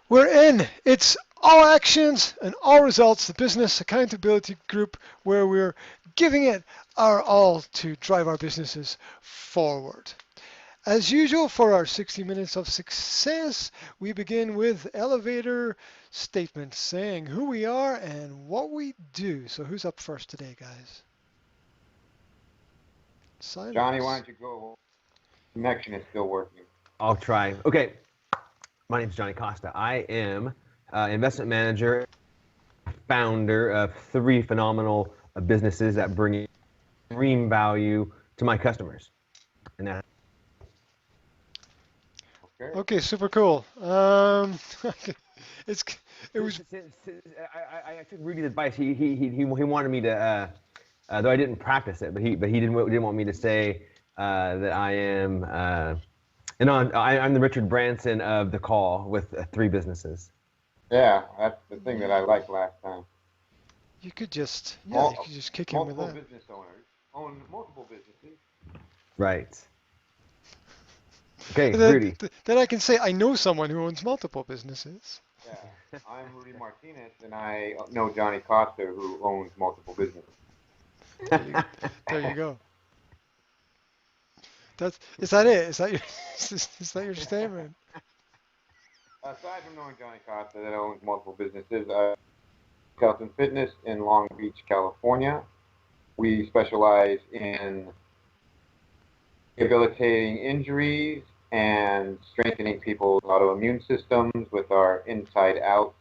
We're in. It's all actions and all results, the business accountability group where we're giving it our all to drive our businesses forward. As usual, for our 60 minutes of success, we begin with elevator statements saying who we are and what we do. So who's up first today, guys? Johnny, why Silence. don't you go? Connection is still working. I'll try. Okay, my name is Johnny Costa. I am investment manager, founder of three phenomenal businesses that bring extreme value to my customers. And that. Okay. Okay, super cool. It's it was I took Rudy's advice. He wanted me to, though I didn't practice it, but he didn't want me to say that I am. I'm the Richard Branson of the call with three businesses. Yeah, that's the thing that I liked last time. you could just you Mul- could just kick him with Multiple that. business owners own multiple businesses. Right. Okay, Then, Rudy. then I can say I know someone who owns multiple businesses. Yeah, I'm Rudy Martinez, and I know Johnny Costa, who owns multiple businesses. There you go. Is that it? Is that your is that your statement? Aside from knowing Johnny Costa, that owns multiple businesses, Health and Fitness in Long Beach, California. We specialize in rehabilitating injuries and strengthening people's autoimmune systems with our inside out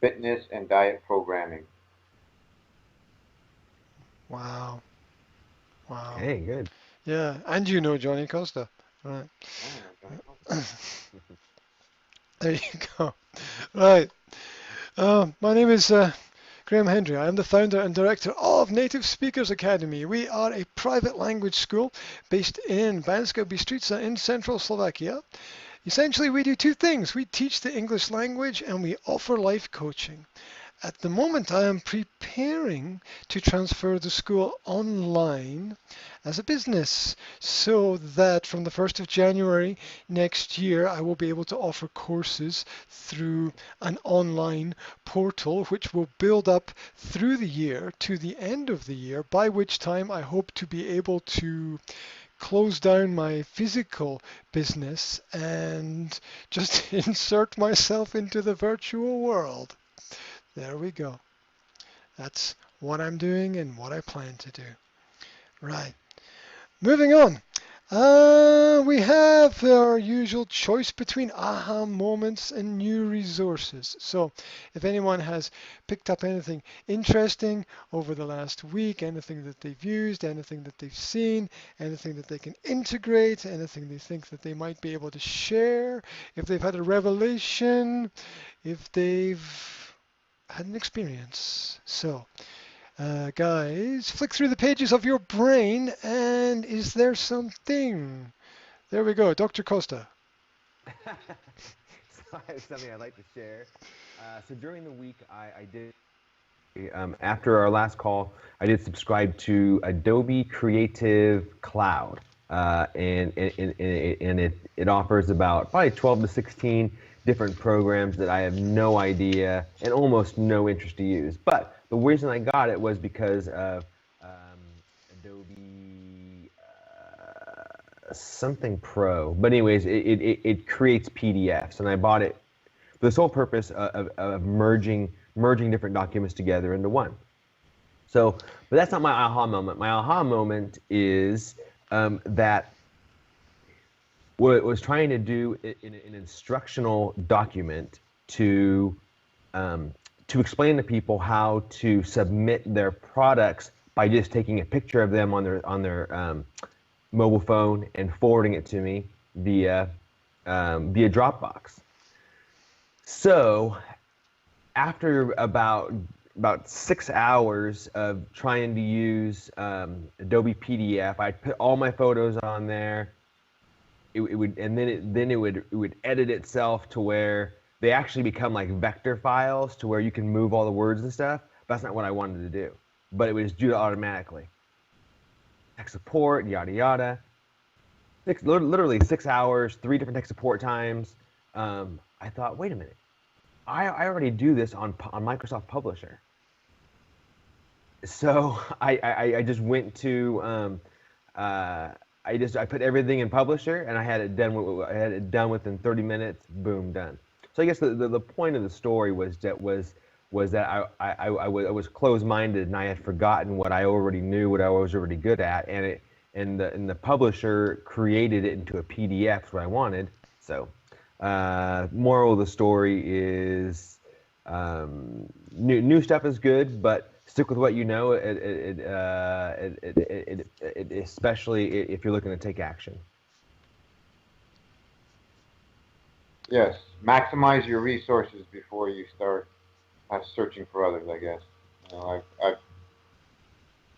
fitness and diet programming. Wow. Wow. Okay, good. Yeah, and you know Johnny Costa. Right. I don't know Johnny Costa. There you go. Right. My name is Graham Hendrey. I am the founder and director of Native Speakers Academy. We are a private language school based in Banska Bystrica in central Slovakia. Essentially, we do two things. We teach the English language and we offer life coaching. At the moment, I am preparing to transfer the school online as a business so that from the 1st of January next year, I will be able to offer courses through an online portal, which will build up through the year to the end of the year, by which time I hope to be able to close down my physical business and just insert myself into the virtual world. There we go. That's what I'm doing and what I plan to do. Right. Moving on. We have our usual choice between aha moments and new resources. So if anyone has picked up anything interesting over the last week, anything that they've used, anything that they've seen, anything that they can integrate, anything they think that they might be able to share, if they've had a revelation, if they've had an experience. So, guys, flick through the pages of your brain, and is there something? There we go, Dr. Costa. So I have something I'd like to share. So during the week, I did, after our last call, I did subscribe to Adobe Creative Cloud. And it offers about probably 12 to 16 different programs that I have no idea and almost no interest to use. But the reason I got it was because of Adobe something Pro. But anyways, it creates PDFs, and I bought it for the sole purpose of merging different documents together into one. So, but that's not my aha moment. My aha moment is that what it was trying to do in an instructional document to explain to people how to submit their products by just taking a picture of them on their mobile phone and forwarding it to me via Dropbox. So after about 6 hours of trying to use Adobe PDF, I'd put all my photos on there. It would, and then it would edit itself to where they actually become like vector files to where you can move all the words and stuff. That's not what I wanted to do, but it would just do it automatically. Tech support, yada yada. Literally 6 hours, 3 different tech support times. I thought, wait a minute. I already do this on Microsoft Publisher. So I just went to I put everything in Publisher, and I had it done within 30 minutes. Boom, done. So I guess the point of the story was that I was closed-minded, and I had forgotten what I already knew, what I was already good at, and the publisher created it into a PDF what I wanted. So moral of the story is new stuff is good, but stick with what you know. Especially if you're looking to take action. Yes, maximize your resources before you start searching for others. I guess I've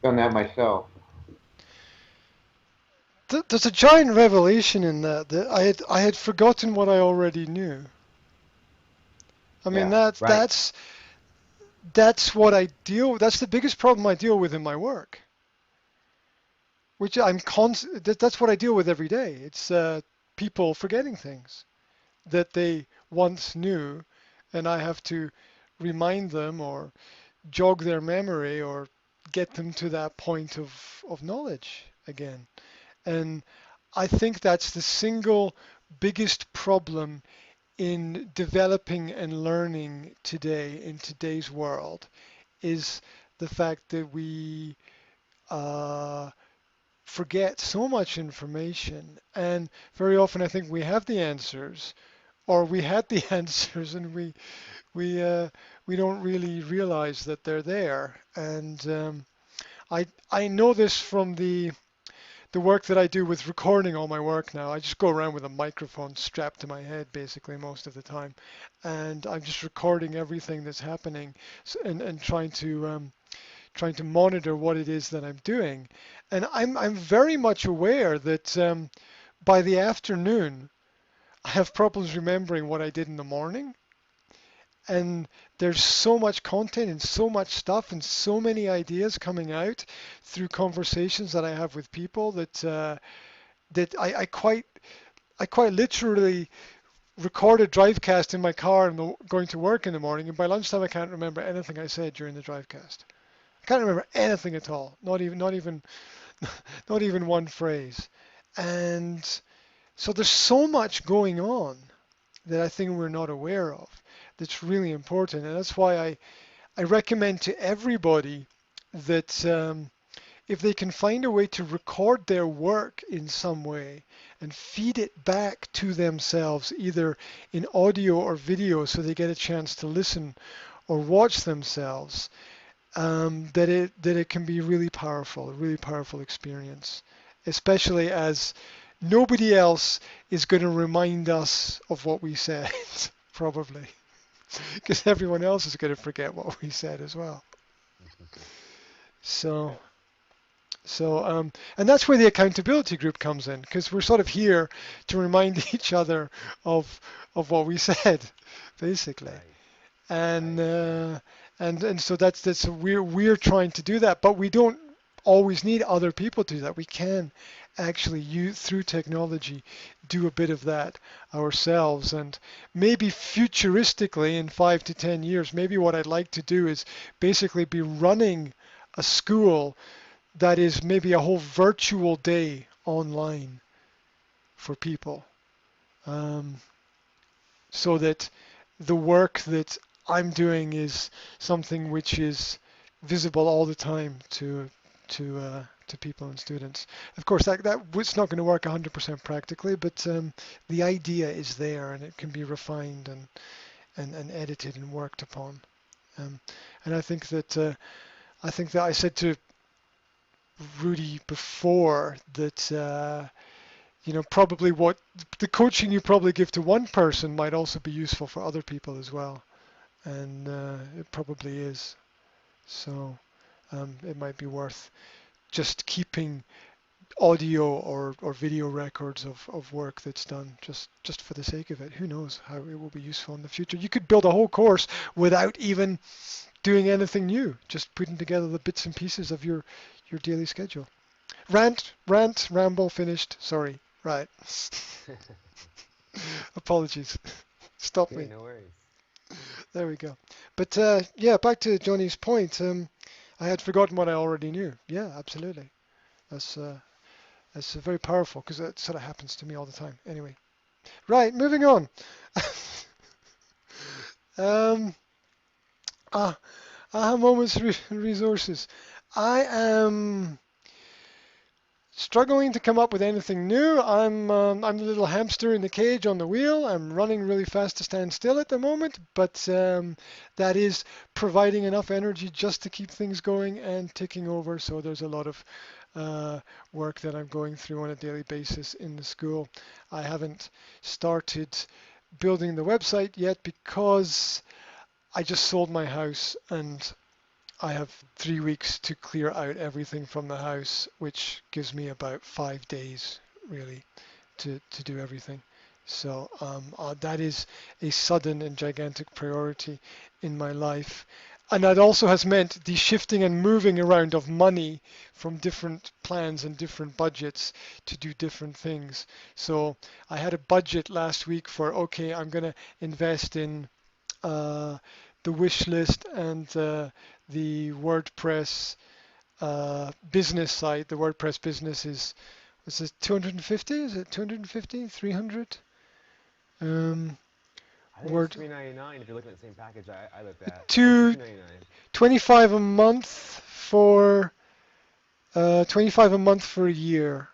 done that myself. There's a giant revelation in that I had forgotten what I already knew. I mean, Yeah, right. that's what I deal. That's the biggest problem I deal with in my work, which that's what I deal with every day. It's people forgetting things that they once knew, and I have to remind them or jog their memory or get them to that point of knowledge again. And I think that's the single biggest problem in developing and learning today in today's world is the fact that we uh, forget so much information. And very often I think we have the answers or we had the answers and we uh, we don't really realize that they're there. And I know this from the work that I do with recording all my work now. I just go around with a microphone strapped to my head basically most of the time, and I'm just recording everything that's happening and trying to monitor what it is that I'm doing. And I'm very much aware that by the afternoon I have problems remembering what I did in the morning. And there's so much content and so much stuff and so many ideas coming out through conversations that I have with people that I quite literally record a drivecast in my car and going to work in the morning, and by lunchtime I can't remember anything I said during the drivecast. I can't remember anything at all, not even one phrase. And so there's so much going on that I think we're not aware of. That's really important, and that's why I recommend to everybody that if they can find a way to record their work in some way and feed it back to themselves, either in audio or video, so they get a chance to listen or watch themselves, that it can be a really powerful experience, especially as nobody else is going to remind us of what we said, probably, because everyone else is going to forget what we said as well. So. And that's where the accountability group comes in, because we're sort of here to remind each other of what we said, basically. Right. And Right. and so that's we're trying to do that, but we don't always need other people to do that. We can actually use through technology do a bit of that ourselves. And maybe futuristically in 5 to 10 years, maybe what I'd like to do is basically be running a school that is maybe a whole virtual day online for people, um, so that the work that I'm doing is something which is visible all the time to people and students. Of course, that it's not going to work 100% practically, but the idea is there and it can be refined and edited and worked upon. Um, and I think that I said to Rudy before that probably what the coaching you probably give to one person might also be useful for other people as well, and it probably is. So it might be worth just keeping audio or video records of work that's done just for the sake of it. Who knows how it will be useful in the future. You could build a whole course without even doing anything new, just putting together the bits and pieces of your daily schedule. Ramble finished. Sorry. Right. Apologies. Stop Okay, me. no worries. There we go. But yeah, back to Johnny's point. I had forgotten what I already knew. Yeah, absolutely. That's very powerful because that sort of happens to me all the time. Anyway, right, moving on. um, aha moments resources. I am struggling to come up with anything new. I'm the little hamster in the cage on the wheel. I'm running really fast to stand still at the moment, but that is providing enough energy just to keep things going and ticking over. So there's a lot of work that I'm going through on a daily basis in the school. I haven't started building the website yet because I just sold my house and I have 3 weeks to clear out everything from the house, which gives me about 5 days really to do everything. So that is a sudden and gigantic priority in my life. And that also has meant the shifting and moving around of money from different plans and different budgets to do different things. So I had a budget last week for, okay, I'm going to invest in the wish list and the WordPress business site. The WordPress business is it 250? Is it 250? 300? I think it's Word $3.99 if you're looking at the same package I looked at. two $2.99. 25 a month for 25 a month for a year.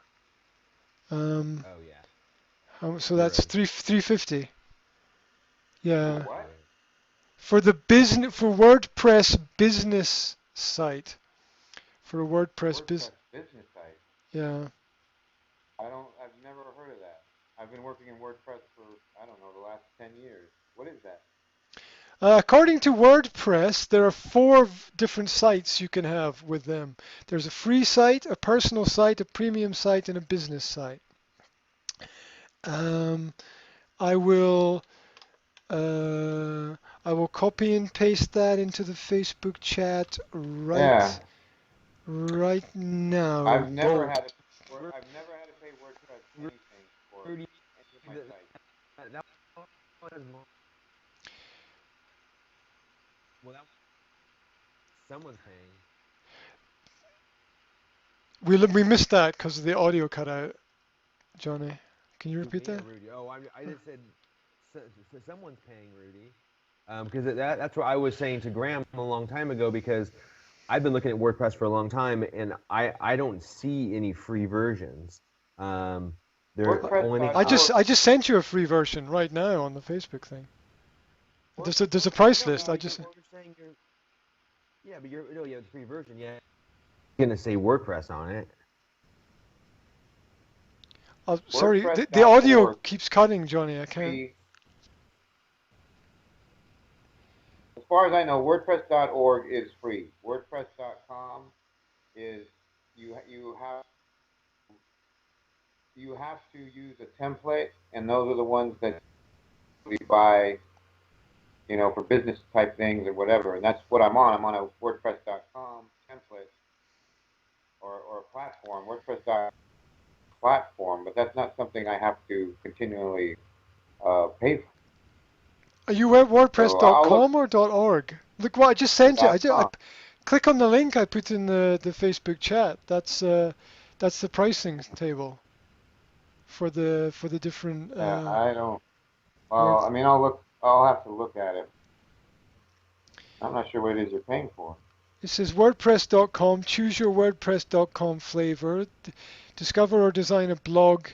Um, Oh yeah, so you're that's right. 350. For Yeah, what? Right. for the business for WordPress business site. For a WordPress WordPress business site. yeah. I've never heard of that. I've been working in WordPress for, I don't know, the last 10 years. What is that? According to WordPress, there are four different sites you can have with them. There's a free site, a personal site, a premium site, and a business site. Um, I will uh, I will copy and paste that into the Facebook chat Yeah, right now. Well, I've never had to pay WordPress anything for Rudy, any of my sites. that was well, someone's paying. We missed that because the audio cut out. Johnny, can you Who, repeat me or that? Rudy? Oh, I just said someone's paying Rudy. Because that's what I was saying to Graham a long time ago because I've been looking at WordPress for a long time and I don't see any free versions. They're only WordPress.org. I just sent you a free version right now on the Facebook thing. There's a price no, list. I but just you're saying yeah, but you're no, you have the free version. Yeah, you're gonna say WordPress on it. sorry, the audio WordPress.org keeps cutting, Johnny. I can't. free. As far as I know, WordPress.org is free. WordPress.com is you have to use a template, and those are the ones that we buy, for business type things or whatever. And that's what I'm on. I'm on a WordPress.com template or a platform. WordPress.com platform, but that's not something I have to continually pay for. Are you at So I'll look WordPress.com or .org? Look what I just sent you. .com. Click on the link I put in the Facebook chat. That's the pricing table for the different Yeah, I don't. word. Well, I mean, I'll have to look at it. I'm not sure what it is you're paying for. It says WordPress.com. Choose your WordPress.com flavor. Discover or design a blog.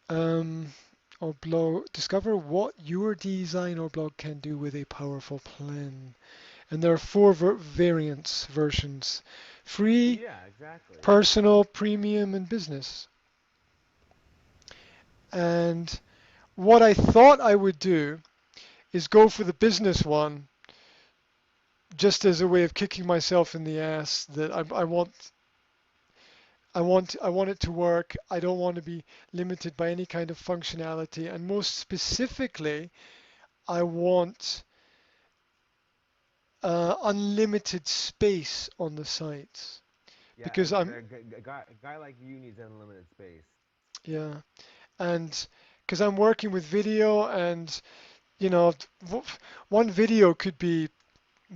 Or blog. Discover what your design or blog can do with a powerful plan. And there are four versions: free, Yeah, exactly. personal, premium, and business. And what I thought I would do is go for the business one, just as a way of kicking myself in the ass. That I want it to work. I don't want to be limited by any kind of functionality. And most specifically, I want unlimited space on the sites Yeah, because I'm a guy like you needs unlimited space. yeah, and because I'm working with video and you know, one video could be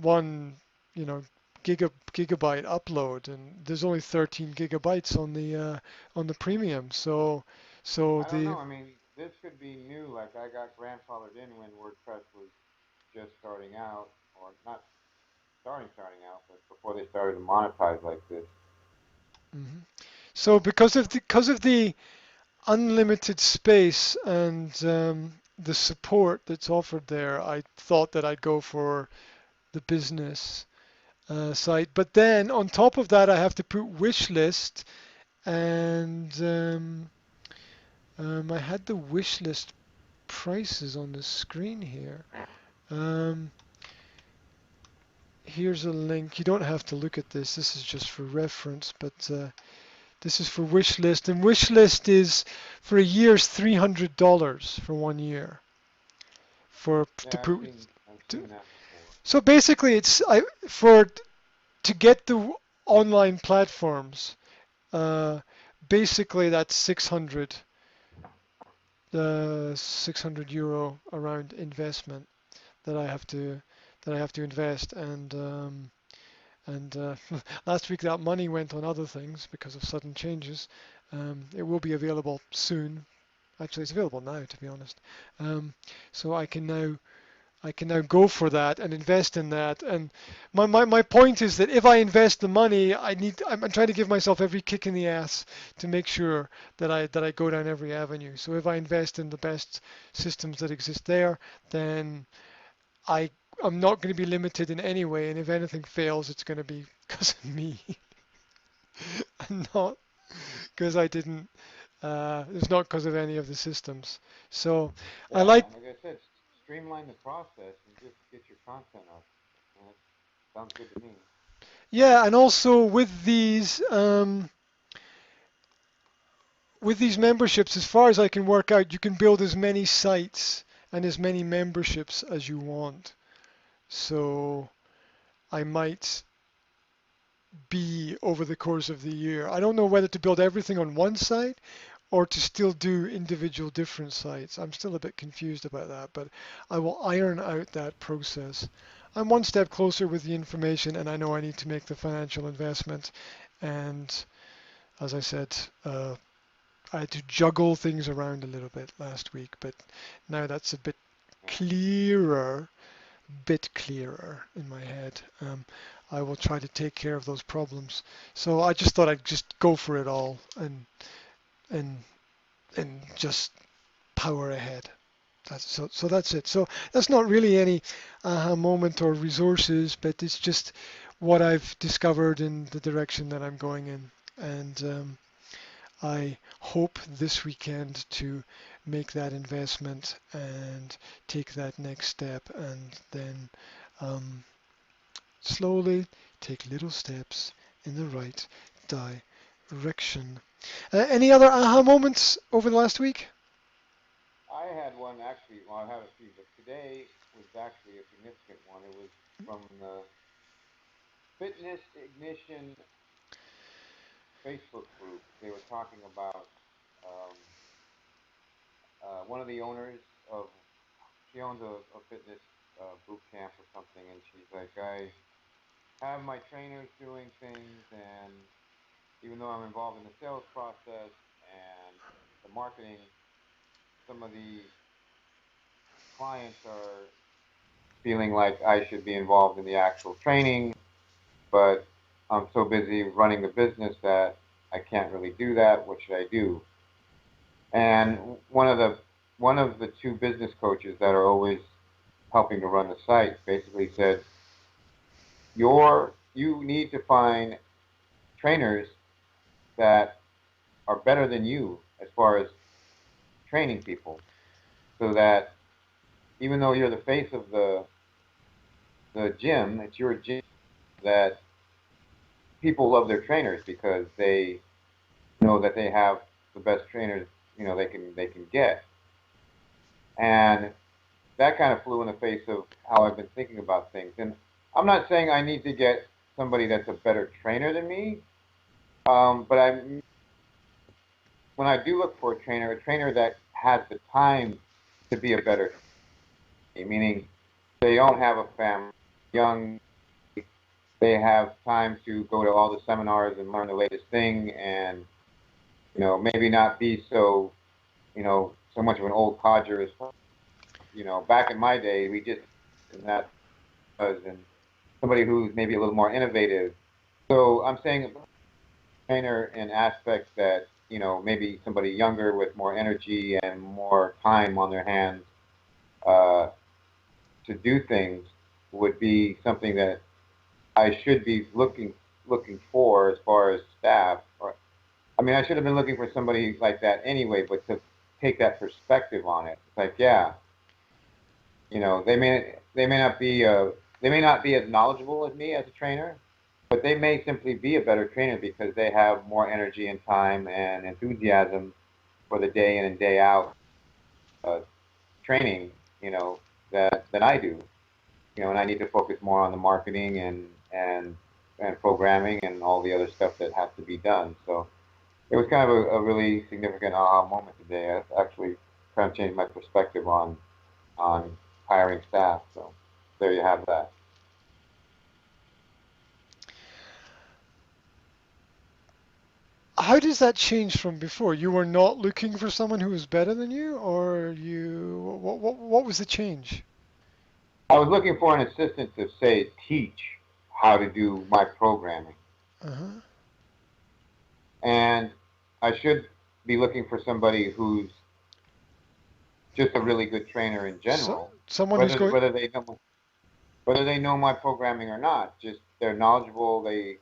one, you know, gigabyte upload, and there's only 13 gigabytes on the premium. So I don't the know. I mean, this could be new. Like I got grandfathered in when WordPress was just starting out, or not starting out, but before they started to monetize like this. mhm. So because of the unlimited space and the support that's offered there, I thought that I'd go for the business site. But then on top of that, I have to put wish list, and I had the wish list prices on the screen here. Um, Here's a link. You don't have to look at this. This is just for reference, but this is for wish list, and wish list is for a year's $300 for 1 year. For to Yeah, put I've to, seen that before. so basically it's for to get the online platforms. Uh, Basically that's 600 euro around investment that I have to invest, and last week that money went on other things because of sudden changes. It will be available soon. Actually, it's available now, to be honest. So I can now go for that and invest in that. And my point is that if I invest the money, I'm trying to give myself every kick in the ass to make sure that I go down every avenue. So if I invest in the best systems that exist there, then I I'm not going to be limited in any way. And if anything fails, it's going to be because of me, and not because I didn't. It's not because of any of the systems. So I Yeah, like. like I said, streamline the process and just get your content up. That sounds good to me. Yeah, and also with these memberships, as far as I can work out, you can build as many sites and as many memberships as you want. So I might be over the course of the year. I don't know whether to build everything on one site or to still do individual different sites. I'm still a bit confused about that, but I will iron out that process. I'm one step closer with the information, and I know I need to make the financial investment. And as I said, I had to juggle things around a little bit last week, but now that's a Yeah. bit clearer in my head. I will try to take care of those problems. So I just thought I'd just go for it all and and just power ahead. So that's it. So that's not really any aha moment or resources, but it's just what I've discovered in the direction that I'm going in. And I hope this weekend to make that investment and take that next step, and then um, slowly take little steps in the right direction. Any other aha moments over the last week? I had one actually. Well, I had a few, but today was actually a significant one. It was from the Fitness Ignition Facebook group. They were talking about um, one of the owners of. She owns a fitness boot camp or something, and she's like, I have my trainers doing things, and even though I'm involved in the sales process and the marketing, some of the clients are feeling like I should be involved in the actual training, but I'm so busy running the business that I can't really do that. What should I do? And one of the two business coaches that are always helping to run the site basically said, you need to find trainers that are better than you as far as training people, so that even though you're the face of the gym, it's your gym, that people love their trainers because they know that they have the best trainers they can get. And that kind of flew in the face of how I've been thinking about things. And I'm not saying I need to get somebody that's a better trainer than me, but when I do look for a trainer that has the time to be a better. meaning they don't have a family, young, they have time to go to all the seminars and learn the latest thing, and maybe not be so so much of an old codger as back in my day we just and that was and somebody who's maybe a little more innovative. So I'm saying trainer in aspects that maybe somebody younger with more energy and more time on their hands uh, to do things would be something that I should be looking for as far as staff. Or I mean, I should have been looking for somebody like that anyway. But to take that perspective on it, it's like, yeah, they may not be as knowledgeable as me as a trainer, but they may simply be a better trainer because they have more energy and time and enthusiasm for the day in and day out uh, training, that than I do. And I need to focus more on the marketing and programming and all the other stuff that has to be done. So it was kind of a really significant aha moment today. I actually kind of changed my perspective on hiring staff. So there you have that. How does that change from before? You were not looking for someone who was better than you, or what was the change? I was looking for an assistant to say teach how to do my programming, Uh-huh. and I should be looking for somebody who's just a really good trainer in So, general, someone who's whether going. whether they know my programming or not. Just they're knowledgeable. They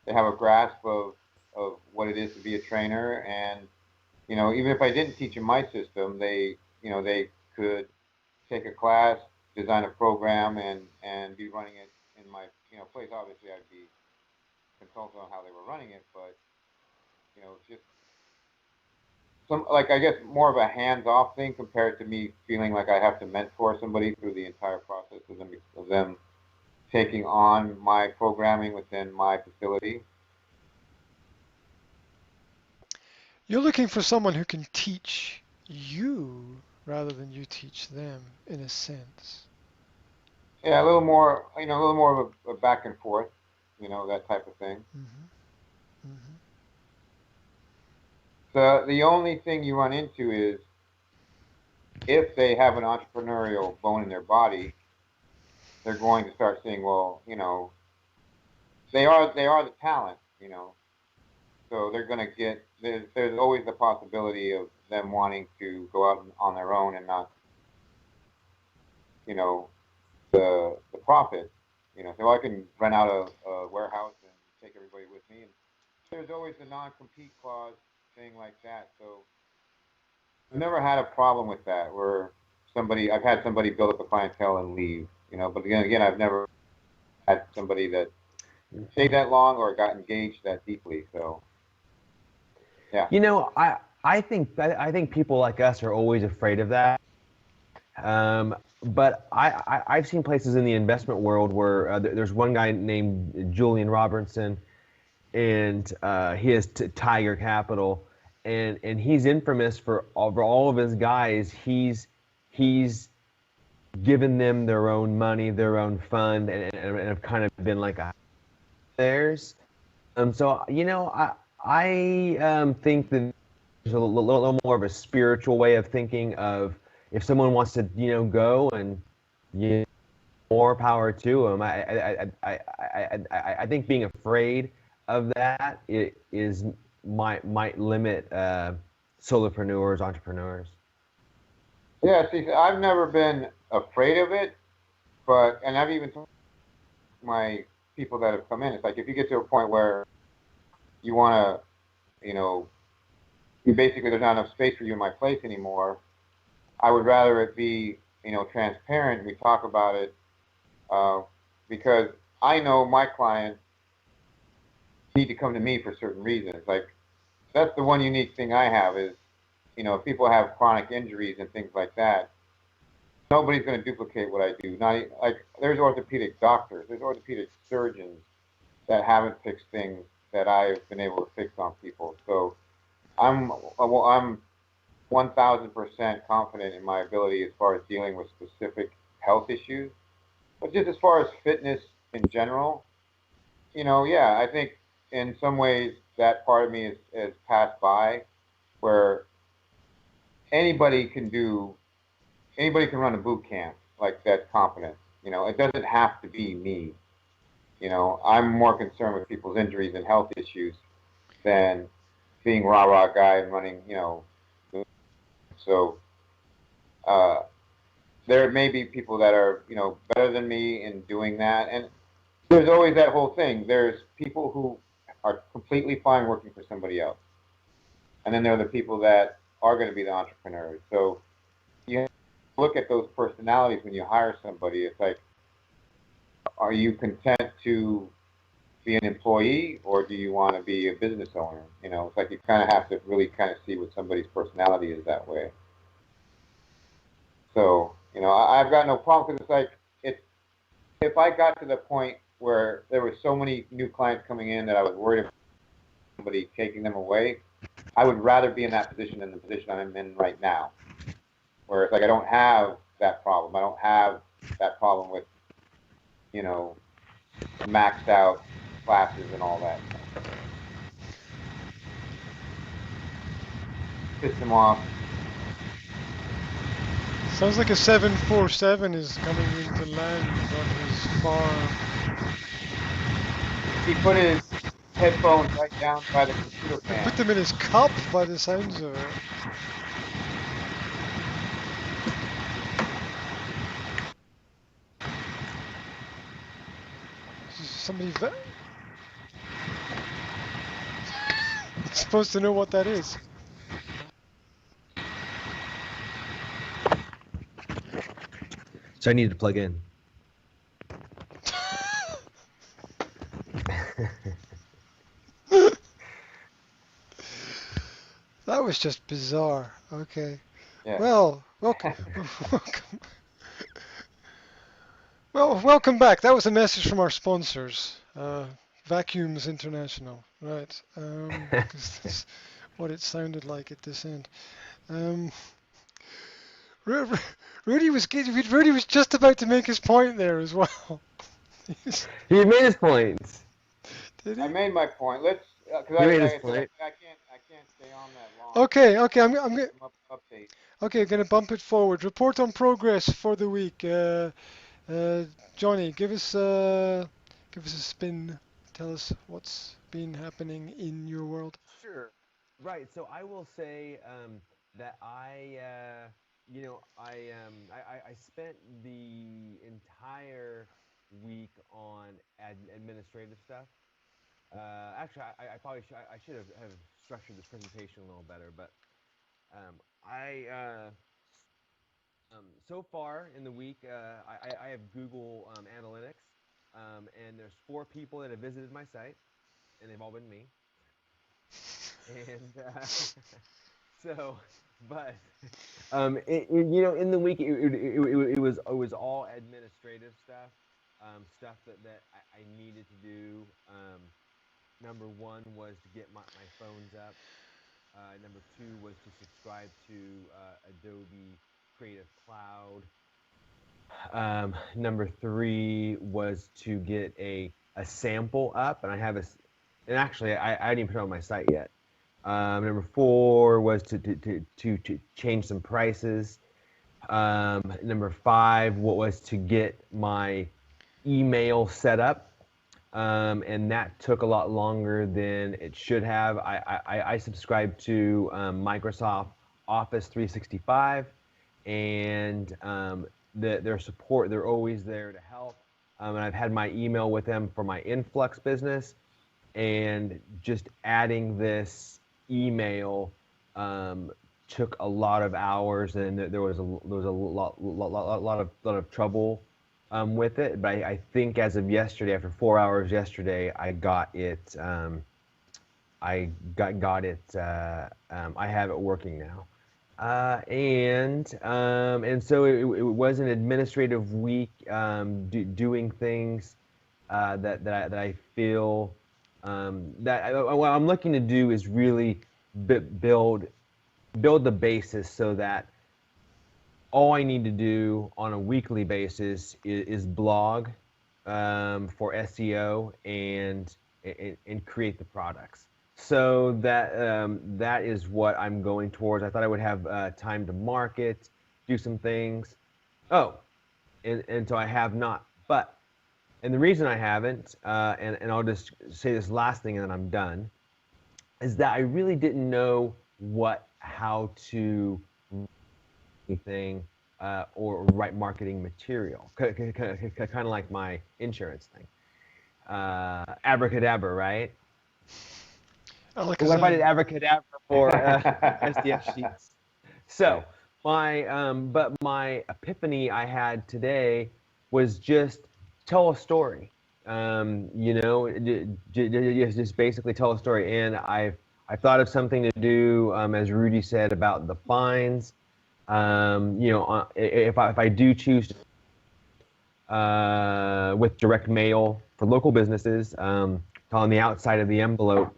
have a grasp of what it is to be a trainer, and even if I didn't teach them my system, they could take a class, design a program, and be running it in my place. Obviously, I'd be consultant on how they were running it, but just some, like, I guess more of a hands-off thing compared to me feeling like I have to mentor somebody through the entire process of them taking on my programming within my facility. You're looking for someone who can teach you rather than you teach them, in a sense. Yeah, a little more, a little more of a back and forth, that type of thing. Hmm. Hmm. The only thing you run into is if they have an entrepreneurial bone in their body, they're going to start saying, well, they are the talent, so they're going to get there's always the possibility of them wanting to go out on their own and not, you know, the profit. So I can rent out a warehouse and take everybody with me. And there's always the non-compete clause thing like that. So I've never had a problem with that where I've had somebody build up a clientele and leave. But again, I've never had somebody that stayed that long or got engaged that deeply. So yeah. I think people like us are always afraid of that. But I've seen places in the investment world where there's one guy named Julian Robertson, and he has Tiger Capital, and he's infamous for all of his guys. He's given them their own money, their own fund, and have kind of been like a theirs. So I think that there's a little more of a spiritual way of thinking of if someone wants to go and more power to them. I think being afraid of that might limit solopreneurs, entrepreneurs. Yeah, see, I've never been afraid of it, and I've even told my people that have come in, it's like if you get to a point where you want to, you basically there's not enough space for you in my place anymore. I would rather it be, transparent. We talk about it uh, because I know my clients need to come to me for certain reasons. Like that's the one unique thing I have is, if people have chronic injuries and things like that, nobody's going to duplicate what I do. Not like there's orthopedic doctors, there's orthopedic surgeons that haven't fixed things that I've been able to fix on people. So I'm 1,000% confident in my ability as far as dealing with specific health issues. But just as far as fitness in general, yeah, I think in some ways that part of me is passed by, where anybody can do, anybody can run a boot camp like that's competent. It doesn't have to be me. I'm more concerned with people's injuries and health issues than being rah-rah guy and running, so there may be people that are, better than me in doing that. And there's always that whole thing. There's people who are completely fine working for somebody else. And then there are the people that are going to be the entrepreneurs. So you have to look at those personalities when you hire somebody. It's like, are you content to be an employee, or do you want to be a business owner? It's like you kind of have to really kind of see what somebody's personality is that way. So, I've got no problem, because it's like, if I got to the point where there were so many new clients coming in that I was worried about somebody taking them away, I would rather be in that position than the position I'm in right now, where it's like I don't have that problem. I don't have that problem with, maxed out classes and all that. Piss them off. Sounds like a 747 is coming into land on his farm. He put his headphones right down by the computer fan. Put them in his cup by the sounds of it. Somebody it's supposed to know what that is. So I needed to plug in. That was just bizarre. Okay. Yeah. Well, welcome. Welcome back. That was a message from our sponsors, Vacuums International. Right. 'Cause that's what it sounded like at this end. Rudy was just about to make his point there as well. He made his points. Did he? I made my point. Let's, because He I made his said, point. I can't stay on that long. Okay. I'm gonna. Update. Okay, gonna bump it forward. Report on progress for the week. Johnny, give us a spin. Tell us what's been happening in your world. Sure. Right. So I will say that I spent the entire week on administrative stuff. Actually, I probably should have structured this presentation a little better, but so far in the week, I have Google Analytics, and there's 4 people that have visited my site, and they've all been me. And so, but in the week, it was all administrative stuff, stuff that I needed to do. Number 1 was to get my phones up. Number 2 was to subscribe to Adobe Creative Cloud. Number 3 was to get a sample up, and I have and actually I didn't even put it on my site yet. Number 4 was to change some prices. Number 5 was to get my email set up. And that took a lot longer than it should have. I subscribed to Microsoft Office 365, and their support, they're always there to help. And I've had my email with them for my influx business, and just adding this email took a lot of hours, and there was a lot of trouble with it. But I think as of yesterday, after 4 hours yesterday, I got it. I have it working now. And so it was an administrative week, doing things that I feel what I'm looking to do is really build the basis so that all I need to do on a weekly basis is blog for SEO and create the products. So that is what I'm going towards. I thought I would have time to market, do some things. Oh, and so I have not. And the reason I haven't, and I'll just say this last thing and then I'm done, is that I really didn't know how to anything or write marketing material, kind of like my insurance thing. Abracadabra, right? But what if I did abracadabra for SDF sheets? So my epiphany I had today was just tell a story. Just basically tell a story. And I thought of something to do, as Rudy said, about the fines. If I do choose with direct mail for local businesses, on the outside of the envelope,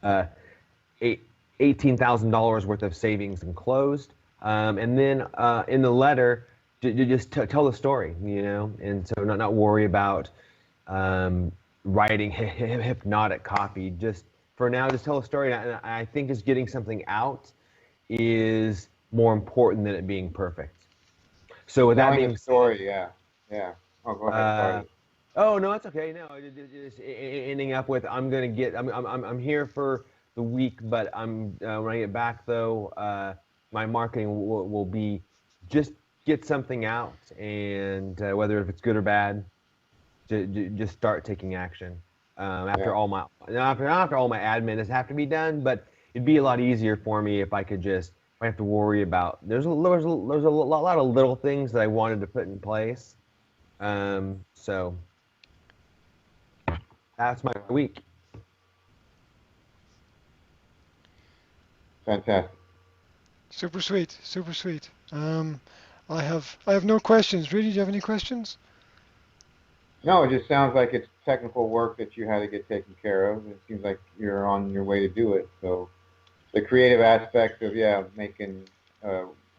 $18,000 worth of savings enclosed, and then in the letter, just tell the story, and so not worry about writing hypnotic copy. Just for now, just tell a story. And I think just getting something out is more important than it being perfect. So with that being said, story, yeah. Oh, go ahead. Sorry. Oh no, it's okay. No, just ending up with I'm here for the week, but when I get back though, my marketing will be just get something out, and whether if it's good or bad, just start taking action. After all my admin has have to be done, but it'd be a lot easier for me if I could just I have to worry about. There's a lot of little things that I wanted to put in place. So that's my week. Fantastic. Super sweet, super sweet. I have no questions. Rudy, do you have any questions? No, it just sounds like it's technical work that you had to get taken care of. It seems like you're on your way to do it. So the creative aspect of making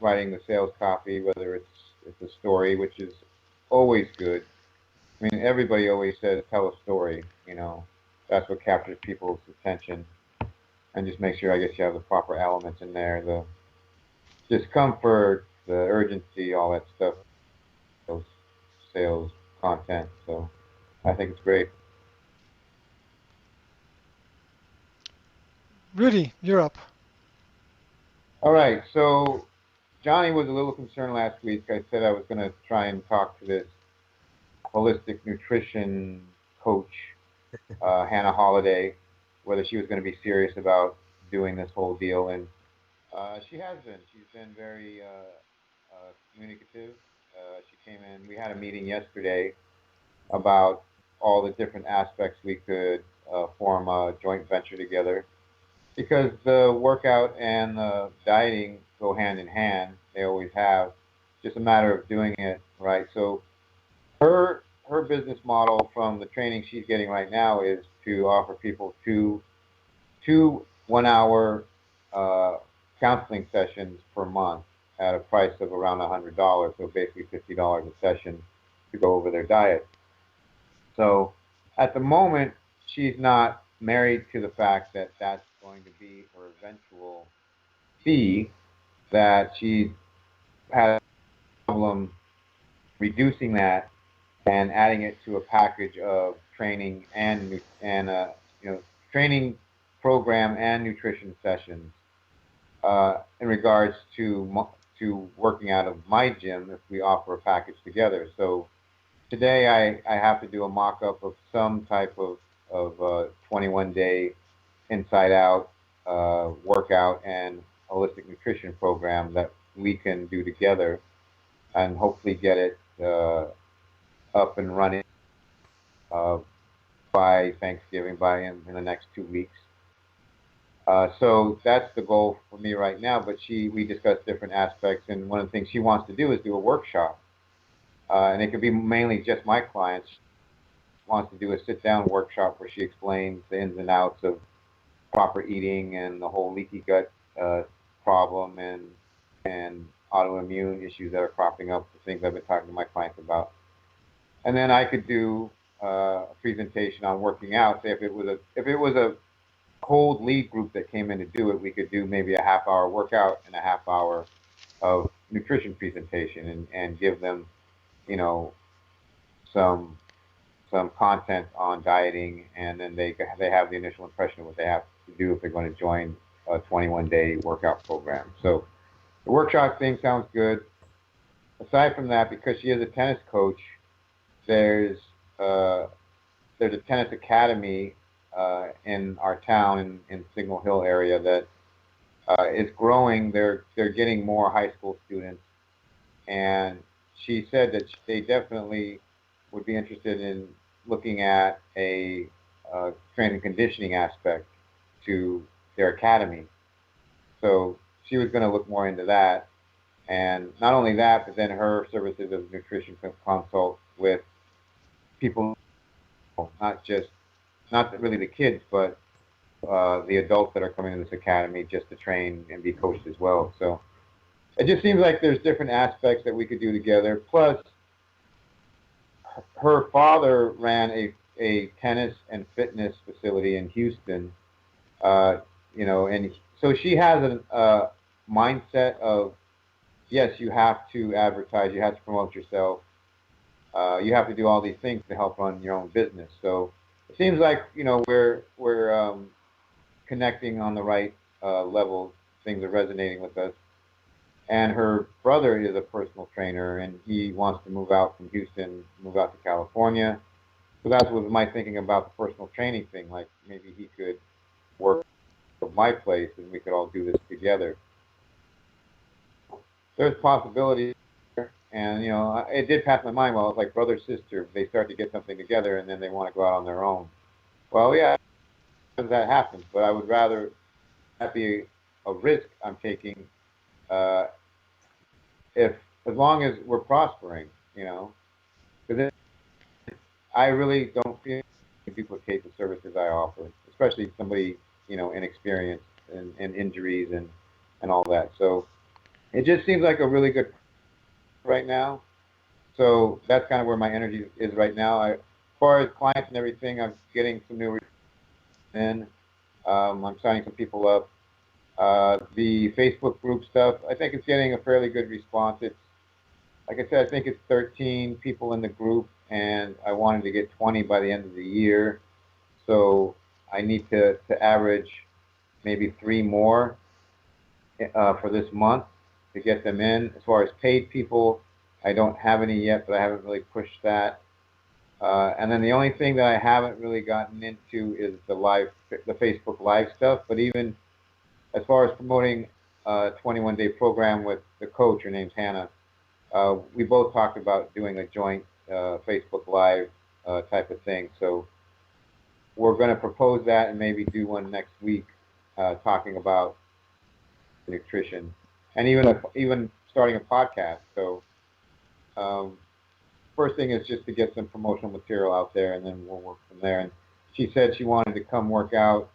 writing the sales copy, whether it's a story, which is always good. I mean, everybody always says tell a story. That's what captures people's attention, and just make sure I guess you have the proper elements in there, the discomfort, the urgency, all that stuff, those sales content. So I think it's great. Rudy, you're up. All right, so Johnny was a little concerned last week. I said I was going to try and talk to this holistic nutrition coach, Hannah Holiday, whether she was going to be serious about doing this whole deal. And she has been. She's been very communicative. She came in. We had a meeting yesterday about all the different aspects we could form a joint venture together, because the workout and the dieting go hand in hand. They always have. It's just a matter of doing it right. So her business model from the training she's getting right now is to offer people two 1 hour counseling sessions per month at a price of around $100. So basically $50 a session to go over their diet. So at the moment, she's not married to the fact that that's going to be her eventual fee, that she's had a problem reducing that and adding it to a package of training and training program and nutrition sessions in regards to working out of my gym if we offer a package together. So today I have to do a mock-up of some type of 21-day inside-out workout and holistic nutrition program that we can do together and hopefully get it up and running by Thanksgiving, in the next 2 weeks. So that's the goal for me right now. But we discussed different aspects, and one of the things she wants to do is do a workshop, and it could be mainly just my clients. She wants to do a sit-down workshop where she explains the ins and outs of proper eating and the whole leaky gut problem and autoimmune issues that are cropping up, the things I've been talking to my clients about. And then I could do a presentation on working out. Say if it was a cold lead group that came in to do it, we could do maybe a half-hour workout and a half hour of nutrition presentation, and give them, you know, some content on dieting, and then they have the initial impression of what they have to do if they're going to join a 21-day workout program. So the workshop thing sounds good. Aside from that, because she is a tennis coach, there's a tennis academy in our town in Signal Hill area that is growing. They're getting more high school students, and she said that they definitely would be interested in looking at a strength and conditioning aspect to their academy. So she was going to look more into that, and not only that, but then her services as a nutrition consult with people, not really the kids, but the adults that are coming to this academy just to train and be coached as well. So it just seems like there's different aspects that we could do together. Plus, her father ran a tennis and fitness facility in Houston, and so she has a mindset of, yes, you have to advertise, you have to promote yourself, you have to do all these things to help run your own business. So it seems like we're connecting on the right level. Things are resonating with us. And her brother is a personal trainer, and he wants to move out from Houston, move out to California. So that was my thinking about the personal training thing. Like maybe he could work at my place, and we could all do this together. There's possibilities, and it did pass my mind. Well, it's like brother sister. They start to get something together, and then they want to go out on their own. Well, yeah, that happens, but I would rather that be a risk I'm taking. If As long as we're prospering, because I really don't feel I can duplicate the services I offer, especially somebody inexperienced and injuries and all that. So it just seems like a really good right now. So that's kind of where my energy is right now. As far as clients and everything, I'm getting some new in. I'm signing some people up. The Facebook group stuff, I think it's getting a fairly good response. It's like I said, I think it's 13 people in the group, and I wanted to get 20 by the end of the year. So I need to average maybe 3 more for this month to get them in. As far as paid people, I don't have any yet, but I haven't really pushed that. And then the only thing that I haven't really gotten into is the Facebook Live stuff. But even as far as promoting a 21-day program with the coach, her name's Hannah, we both talked about doing a joint Facebook Live type of thing. So we're going to propose that and maybe do one next week talking about nutrition and even starting a podcast. So first thing is just to get some promotional material out there, and then we'll work from there. And she said she wanted to come work out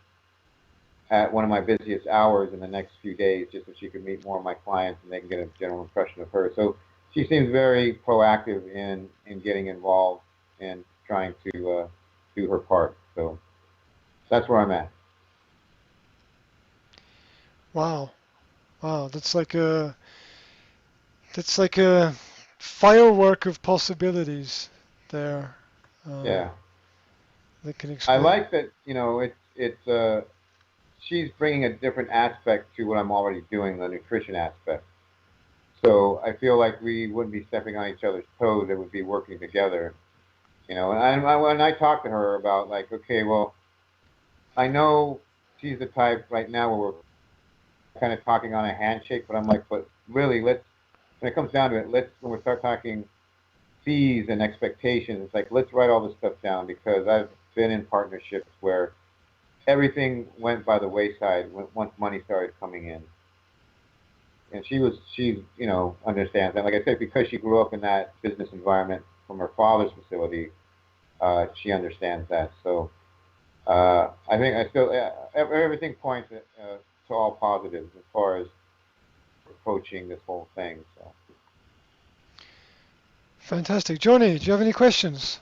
at one of my busiest hours in the next few days, just so she could meet more of my clients and they can get a general impression of her. So she seems very proactive in getting involved and trying to do her part. So that's where I'm at. Wow, wow, that's like a firework of possibilities there. Yeah, That can I explain. like that. She's bringing a different aspect to what I'm already doing, the nutrition aspect. So I feel like we wouldn't be stepping on each other's toes. It would be working together. When I talk to her about like, okay, well, I know she's the type right now where we're kind of talking on a handshake, but I'm like, but really, when it comes down to it, when we start talking fees and expectations, it's like, let's write all this stuff down, because I've been in partnerships where everything went by the wayside once money started coming in. And she understands that. Like I said, because she grew up in that business environment from her father's facility, she understands that. So I think everything points to all positives as far as approaching this whole thing. So. Fantastic. Johnny, do you have any questions?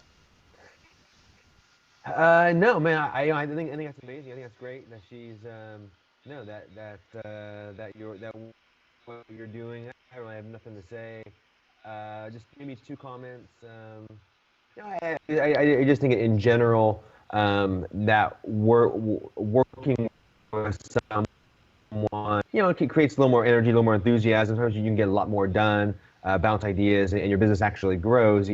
No, man. I think that's amazing. I think that's great that she's no that what you're doing. I really have nothing to say. Just maybe two comments. I just think in general that working with someone, it creates a little more energy, a little more enthusiasm. Sometimes you can get a lot more done, bounce ideas, and your business actually grows,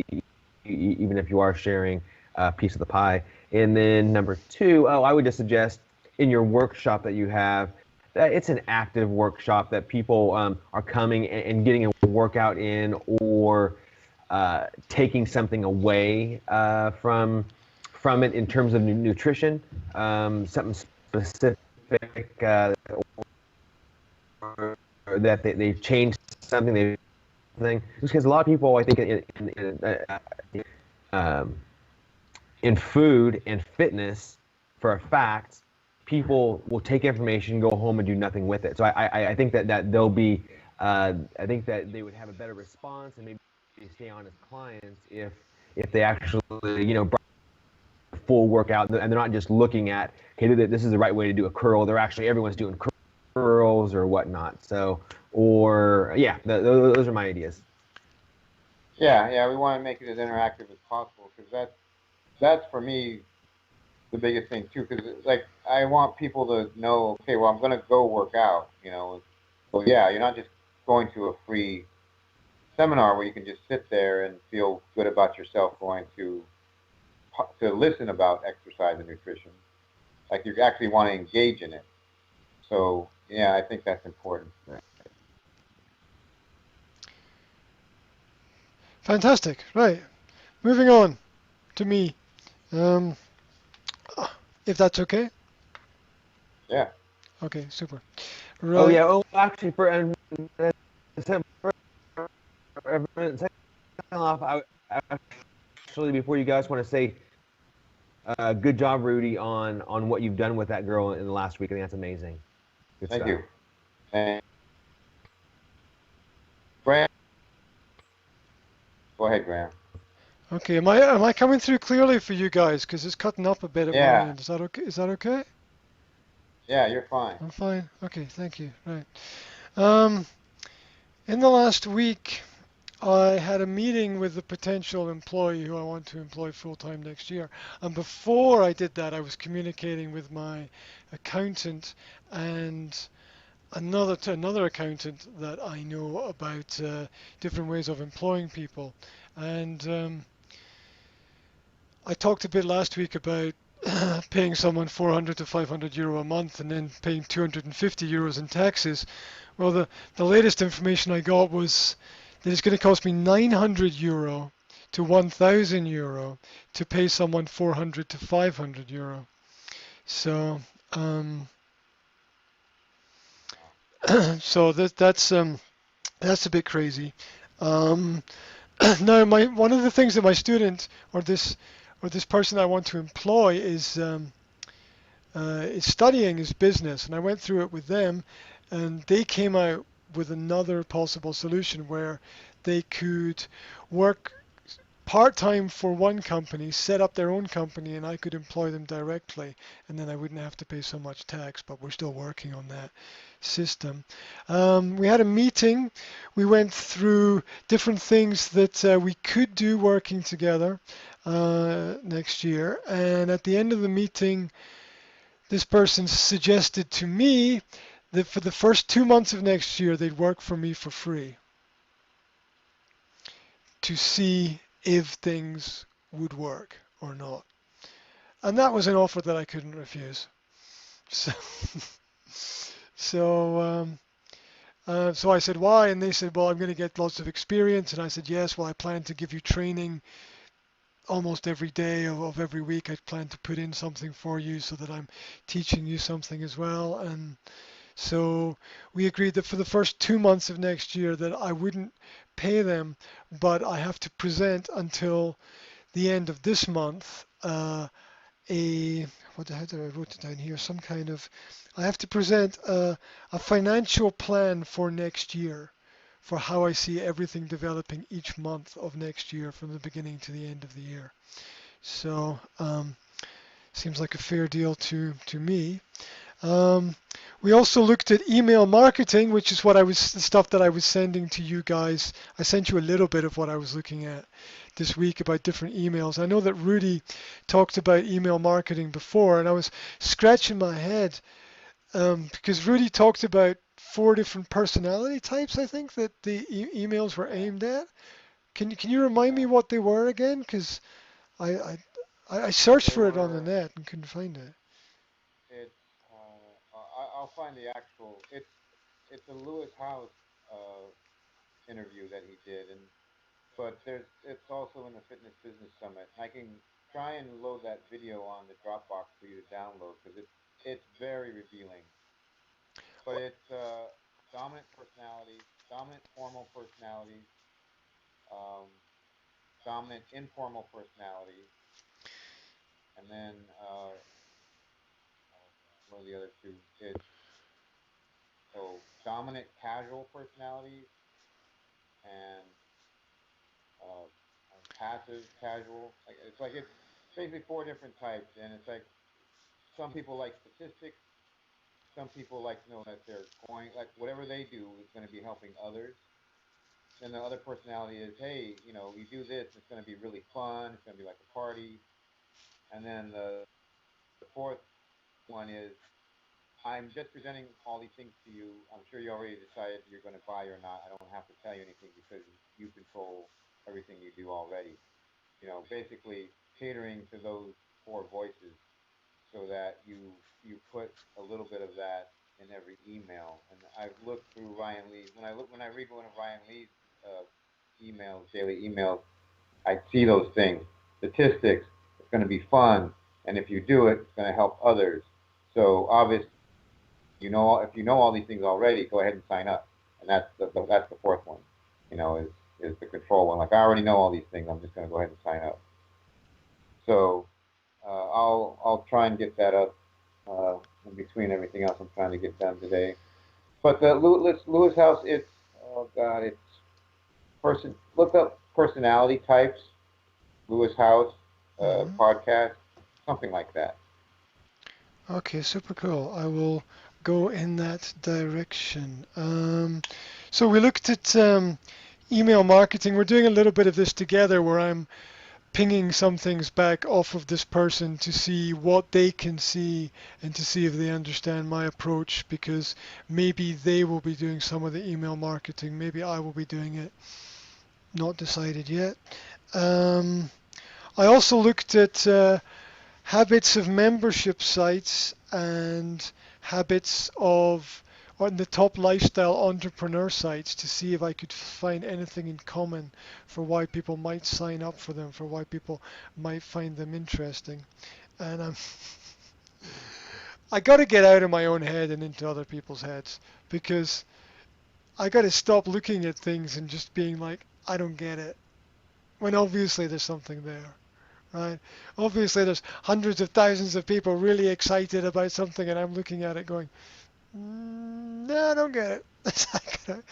even if you are sharing a piece of the pie. And then number two, I would just suggest in your workshop that you have, that it's an active workshop that people are coming and getting a workout in, or taking something away from it in terms of nutrition, something specific, or that they changed something. Just because a lot of people, I think, in food and fitness, for a fact, people will take information, go home, and do nothing with it. So I think that they'll be, I think that they would have a better response and maybe stay on as clients if they actually, brought a full workout, and they're not just looking at, okay, this is the right way to do a curl. They're actually, everyone's doing curls or whatnot. So, or yeah, those are my ideas. Yeah, we want to make it as interactive as possible, because that's for me the biggest thing too. Because like, I want people to know, okay, well, I'm going to go work out. So yeah, you're not just going to a free seminar where you can just sit there and feel good about yourself going to listen about exercise and nutrition. Like, you actually want to engage in it. So yeah, I think that's important. Fantastic. Right. Moving on to me. If that's okay. Yeah. Okay, super. Right. Oh yeah. Oh, actually, actually, before you guys want to say, good job, Rudy, on what you've done with that girl in the last week. I think that's amazing. Good Thank stuff. you. And Graham, go ahead, Graham. Okay, am I coming through clearly for you guys? Because it's cutting up a bit at my end. Is that okay? Is that okay? Yeah, you're fine. I'm fine. Okay, thank you. Right. In the last week, I had a meeting with a potential employee who I want to employ full-time next year. And before I did that, I was communicating with my accountant and another accountant that I know about different ways of employing people. And I talked a bit last week about paying someone 400 to 500 euro a month and then paying 250 euros in taxes. Well, the latest information I got was that it's going to cost me 900 euro to 1,000 euro to pay someone 400 to 500 euro. So, so that's a bit crazy. Now, one of the things that my student or this person I want to employ is studying is business, and I went through it with them, and they came out with another possible solution where they could work part-time for one company, set up their own company, and I could employ them directly, and then I wouldn't have to pay so much tax, but we're still working on that system. We had a meeting. We went through different things that we could do working together next year, and at the end of the meeting, this person suggested to me that for the first 2 months of next year, they'd work for me for free to see if things would work or not. And that was an offer that I couldn't refuse. So, so I said, why? And they said, well, I'm going to get lots of experience. And I said, yes, well, I plan to give you training almost every day of every week. I plan to put in something for you so that I'm teaching you something as well. And so we agreed that for the first 2 months of next year that I wouldn't pay them, but I have to present until the end of this month how did I wrote it down here? Some kind of, I have to present a financial plan for next year, for how I see everything developing each month of next year from the beginning to the end of the year. So seems like a fair deal to me. Um, we also looked at email marketing, which is the stuff that I was sending to you guys. I sent you a little bit of what I was looking at this week about different emails. I know that Rudy talked about email marketing before, and I was scratching my head because Rudy talked about 4 different personality types, I think, that the emails were aimed at. Can you remind me what they were again? Because I, I I searched They for it on the were. net and couldn't find it. It's. I'll find the actual. It's a Lewis House uh, interview that he did, and but it's also in the Fitness Business Summit. I can try and load that video on the Dropbox for you to download because it's very revealing. But it's dominant personalities, dominant formal personalities, um, dominant informal personalities, and then what are the other two? It's so dominant casual personalities and uh, passive casual. It's basically 4 different types, and it's like some people like statistics. Some people like to know that they're going like whatever they do is going to be helping others. Then the other personality is, hey, you do this, it's going to be really fun. It's going to be like a party. And then the fourth one is, I'm just presenting all these things to you. I'm sure you already decided you're going to buy or not. I don't have to tell you anything because you control everything you do already. Basically catering to those 4 voices so that you put a little bit of that in every email. And I've looked through Ryan Lee's. When I read one of Ryan Lee's uh, emails, daily emails, I see those things. Statistics. It's going to be fun, and if you do it, it's going to help others. So obviously, if you know all these things already, go ahead and sign up. And that's the fourth one. Is the control one. Like I already know all these things. I'm just going to go ahead and sign up. So I'll try and get that up in between everything else I'm trying to get done today. But the Lewis House, it's oh god, it's Look up personality types, Lewis House Hmm. podcast, something like that. Okay, super cool. I will go in that direction. So we looked at email marketing. We're doing a little bit of this together where I'm pinging some things back off of this person to see what they can see and to see if they understand my approach because maybe they will be doing some of the email marketing. Maybe I will be doing it. Not decided yet. Um, I also looked at habits of membership sites and habits of on the top lifestyle entrepreneur sites to see if I could find anything in common for why people might sign up for them, for why people might find them interesting. And I got to get out of my own head and into other people's heads because I got to stop looking at things and just being like, I don't get it, when obviously there's something there. Right? Obviously, there's hundreds of thousands of people really excited about something, and I'm looking at it going, no, I don't get it.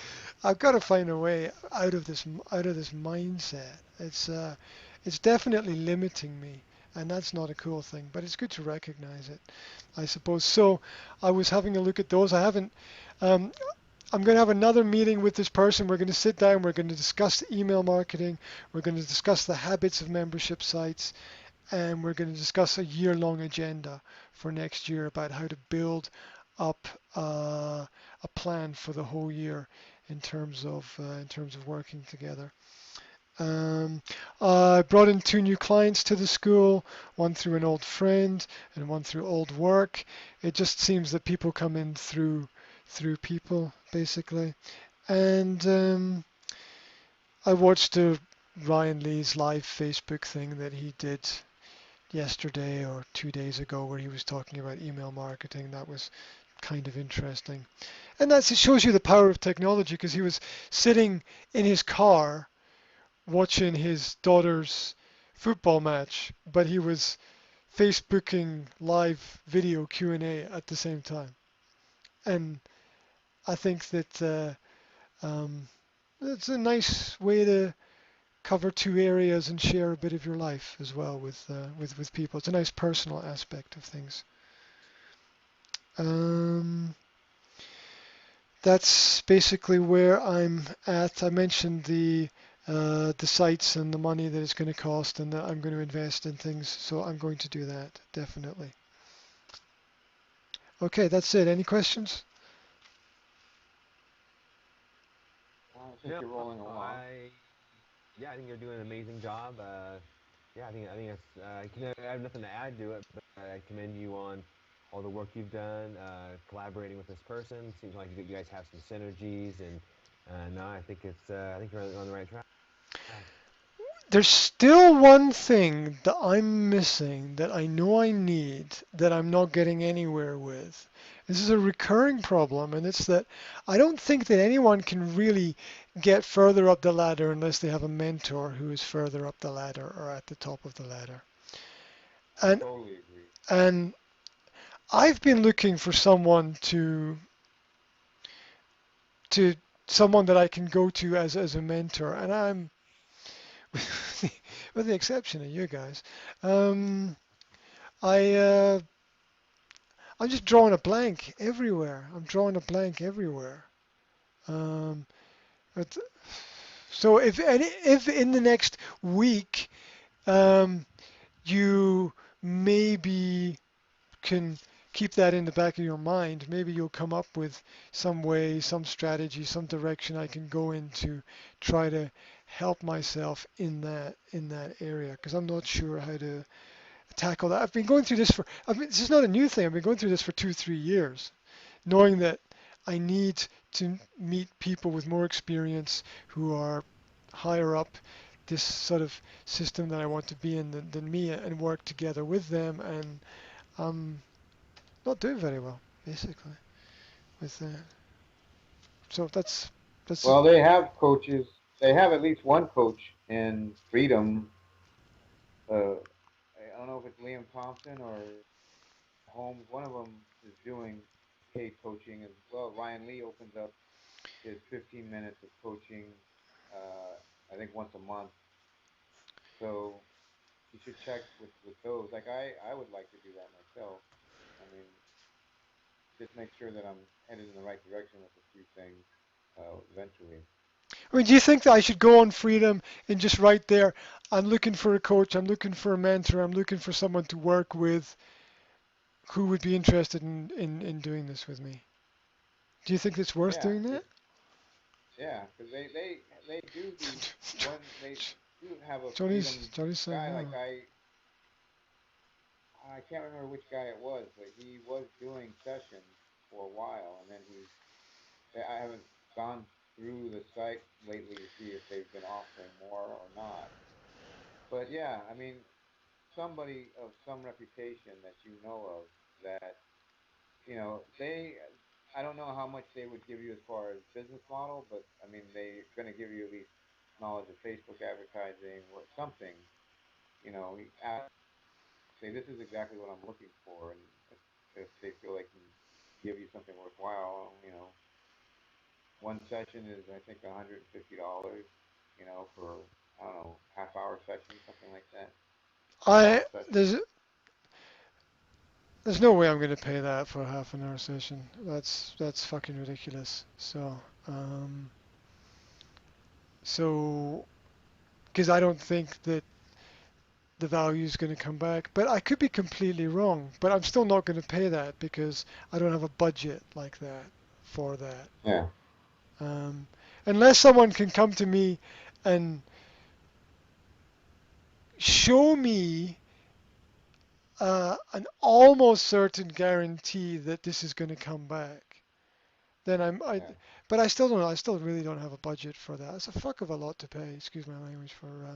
I've got to find a way out of this mindset. It's definitely limiting me, and that's not a cool thing. But it's good to recognize it, I suppose. So I was having a look at those. I haven't. Um, I'm going to have another meeting with this person. We're going to sit down. We're going to discuss email marketing. We're going to discuss the habits of membership sites, and we're going to discuss a year-long agenda for next year about how to build up a plan for the whole year in terms of working together. Um, I brought in 2 new clients to the school, one through an old friend and one through old work. It just seems that people come in through people basically. And I watched Ryan Lee's live Facebook thing that he did yesterday or 2 days ago where he was talking about email marketing. That was kind of interesting. And it shows you the power of technology because he was sitting in his car watching his daughter's football match, but he was Facebooking live video Q&A at the same time. And I think that it's a nice way to cover two areas and share a bit of your life as well with people. It's a nice personal aspect of things. That's basically where I'm at. I mentioned the sites and the money that it's going to cost and that I'm going to invest in things, so I'm going to do that, definitely. Okay, that's it. Any questions? I think you're rolling along. Yeah, I think you're doing an amazing job. Yeah, I think that's. I have nothing to add to it, but I commend you on all the work you've done, collaborating with this person. Seems like you guys have some synergies, and no, I think I think you're on the right track. There's still one thing that I'm missing that I know I need that I'm not getting anywhere with. This is a recurring problem, and it's that I don't think that anyone can really get further up the ladder unless they have a mentor who is further up the ladder or at the top of the ladder. And Totally agree. and I've been looking for someone to someone that I can go to as a mentor, and I'm with the exception of you guys. I I'm just drawing a blank everywhere. I'm drawing a blank everywhere. Um, but so if in the next week you maybe can keep that in the back of your mind, maybe you'll come up with some way, some strategy, some direction I can go in to try to help myself in that area, because I'm not sure how to tackle that. I've been going through this this is not a new thing. I've been going through this for 2-3 years, knowing that I need to meet people with more experience who are higher up this sort of system that I want to be in than me, and work together with them. And I'm not doing very well, basically, with that. So that's Well, they have coaches. They have at least one coach in Freedym. I don't know if it's Liam Thompson or Holmes. One of them is doing paid coaching as well. Ryan Lee opens up his 15 minutes of coaching, I think once a month. So you should check with those. Like I would like to do that myself. I mean, just make sure that I'm headed in the right direction with a few things eventually. I mean, do you think that I should go on Freedym and just write there, I'm looking for a coach, I'm looking for a mentor, I'm looking for someone to work with who would be interested in doing this with me? Do you think it's worth Yeah, doing that? because they do these one they do have a Johnny's Freedym saying guy like no. I can't remember which guy it was, but he was doing sessions for a while, and then I haven't gone through the site lately to see if they've been offering more or not. But yeah, I mean, somebody of some reputation that you know of that, I don't know how much they would give you as far as business model, but I mean, they're going to give you at least knowledge of Facebook advertising or something, say, this is exactly what I'm looking for. And if they feel they can give you something worthwhile, one session is, I think, $150, for, I don't know, half-hour session, something like that. I Half-hour session. there's no way I'm going to pay that for a half an hour session. That's fucking ridiculous. So because I don't think that the value is going to come back, but I could be completely wrong. But I'm still not going to pay that because I don't have a budget like that for that. Yeah. Unless someone can come to me and show me an almost certain guarantee that this is going to come back, then Yeah. but I still don't know. I still really don't have a budget for that. It's a fuck of a lot to pay. Excuse my language Yeah.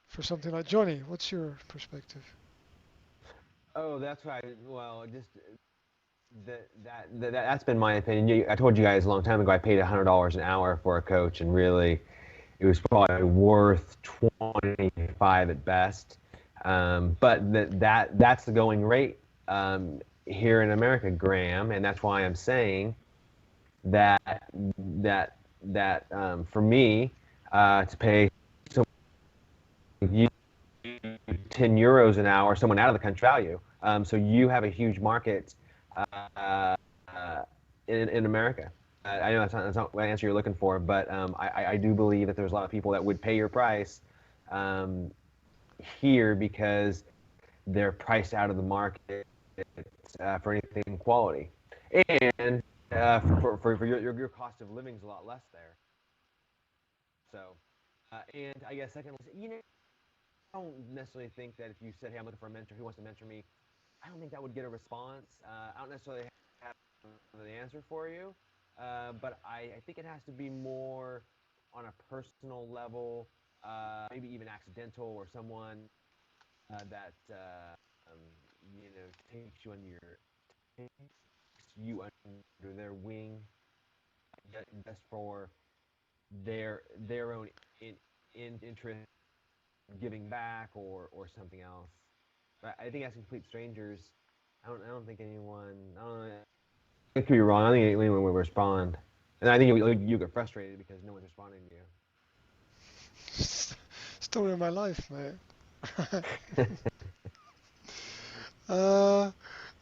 for something like Johnny. What's your perspective? Oh, that's right. Well, just that's been my opinion. I told you guys a long time ago I paid $100 an hour for a coach, and really, it was probably worth 25 at best. But that's the going rate here in America, Graham, and that's why I'm saying that for me to pay you 10 euros an hour, someone out of the country value. So you have a huge market in America. I know that's not the answer you're looking for, but I do believe that there's a lot of people that would pay your price here because they're priced out of the market for anything quality, and for your cost of living is a lot less there. So, and I guess secondly, I don't necessarily think that if you said, "Hey, I'm looking for a mentor. Who wants to mentor me?" I don't think that would get a response. I don't necessarily have the answer for you, but I think it has to be more on a personal level, maybe even accidental, or someone that takes you under their wing just for their own interest, giving back or something else. But I think as complete strangers, I don't think anyone. I don't know. I could be wrong. I don't think anyone would respond, and I think you get frustrated because no one's responding to you. Story of my life, mate.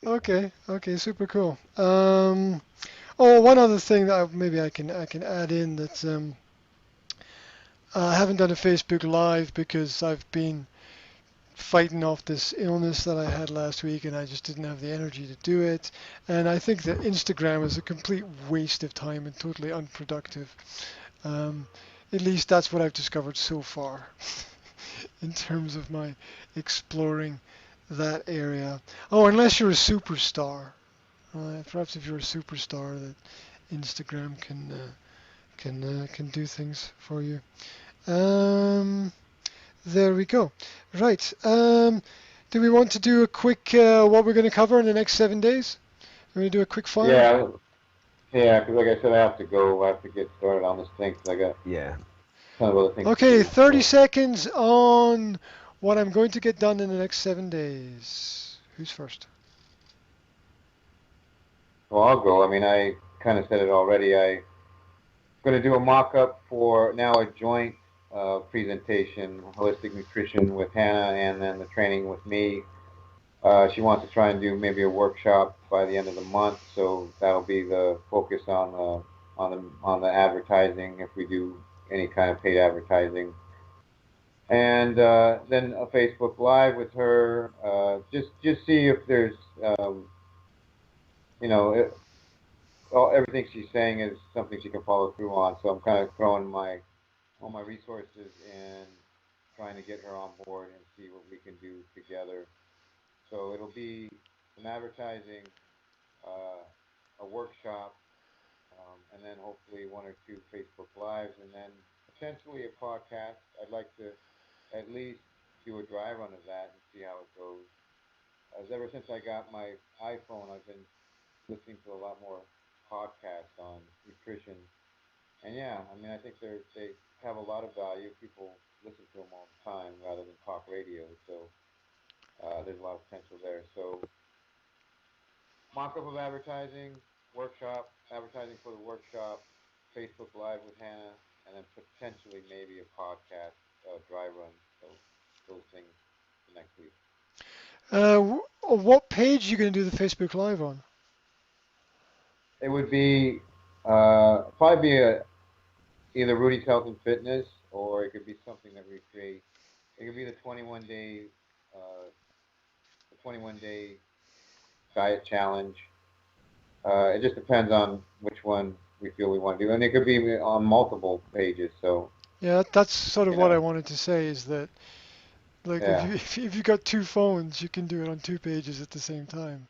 Okay, super cool. One other thing that maybe I can add in that I haven't done a Facebook Live because I've been fighting off this illness that I had last week, and I just didn't have the energy to do it. And I think that Instagram is a complete waste of time and totally unproductive. At least that's what I've discovered so far in terms of my exploring that area. Oh, unless you're a superstar. Perhaps if you're a superstar, that Instagram can do things for you. There we go. Right. Do we want to do a quick what we're going to cover in the next 7 days? We're going to do a quick fire. Yeah. Because like I said, I have to go. I have to get started on this thing because I got ton of other things. Okay, to do, 30 seconds on what I'm going to get done in the next 7 days. Who's first? Well, I'll go. I mean, I kind of said it already. I'm going to do a mock-up for now a joint presentation, holistic nutrition with Hannah, and then the training with me. She wants to try and do maybe a workshop by the end of the month, so that'll be the focus on the advertising if we do any kind of paid advertising, and then a Facebook Live with her. Just see if there's everything she's saying is something she can follow through on. So I'm kind of throwing all my resources and trying to get her on board and see what we can do together. So it'll be some advertising, a workshop, and then hopefully 1 or 2 Facebook Lives, and then potentially a podcast. I'd like to at least do a dry run of that and see how it goes. As ever since I got my iPhone, I've been listening to a lot more podcasts on nutrition. And yeah, I mean, I think they have a lot of value. People listen to them all the time rather than talk radio. So there's a lot of potential there. So mock-up of advertising, workshop, advertising for the workshop, Facebook Live with Hannah, and then potentially maybe a podcast dry run. So those things for next week. What page are you going to do the Facebook Live on? It would be probably be either Rudy's Health and Fitness, or it could be something that we create. It could be the 21-day diet challenge. It just depends on which one we feel we want to do, and it could be on multiple pages. So yeah, that's sort of what I wanted to say is that, like, if you got 2 phones, you can do it on 2 pages at the same time,